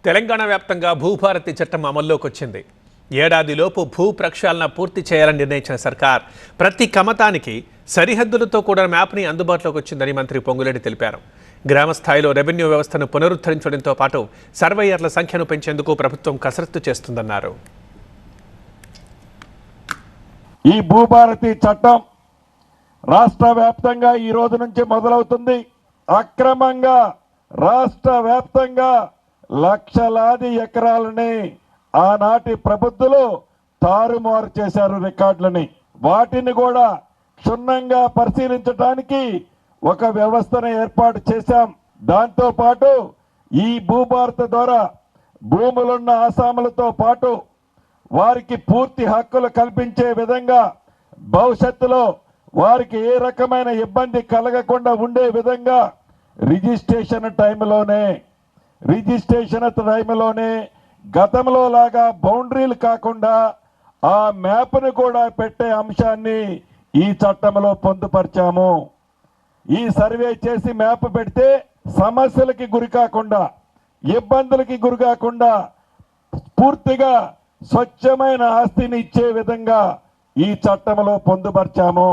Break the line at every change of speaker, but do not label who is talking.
తెలంగాణ వ్యాప్తంగా భూభారతి చట్టం అమల్లోకి వచ్చింది. ఏడాదిలోపు భూ ప్రక్షాళన పూర్తి చేయాలని నిర్ణయించిన సర్కార్ ప్రతి కమతానికి సరిహద్దులతో కూడా మ్యాప్ని అందుబాటులోకి వచ్చిందని మంత్రి పొంగులేటి తెలిపారు. గ్రామ స్థాయిలో రెవెన్యూ వ్యవస్థను పునరుద్ధరించడంతో పాటు సర్వేయర్ల సంఖ్యను పెంచేందుకు ప్రభుత్వం కసరత్తు చేస్తుందన్నారు.
ఈ భూభారతి చట్టం రాష్ట్ర వ్యాప్తంగా ఈ రోజు నుంచి మొదలవుతుంది. అక్రమంగా రాష్ట్ర వ్యాప్తంగా లక్షలాది ఎకరాలని ఆనాటి ప్రభుత్వాలు తారుమారు చేశారు రికార్డులని. వాటిని కూడా క్షుణ్ణంగా పరిశీలించడానికి ఒక వ్యవస్థను ఏర్పాటు చేశాం. దాంతో పాటు ఈ భూభారత ద్వారా భూములున్న ఆసాములతో పాటు వారికి పూర్తి హక్కులు కల్పించే విధంగా భవిష్యత్తులో వారికి ఏ రకమైన ఇబ్బంది కలగకుండా ఉండే విధంగా రిజిస్ట్రేషన్ టైంలోనే గతంలో లాగా బౌండరీలు కాకుండా ఆ మ్యాప్ను కూడా పెట్టే అంశాన్ని ఈ చట్టంలో పొందుపరిచాము. ఈ సర్వే చేసి మ్యాప్ పెడితే సమస్యలకి గురి కాకుండా ఇబ్బందులకి గురి కాకుండా పూర్తిగా స్వచ్ఛమైన ఆస్తిని ఇచ్చే విధంగా ఈ చట్టంలో పొందుపరిచాము.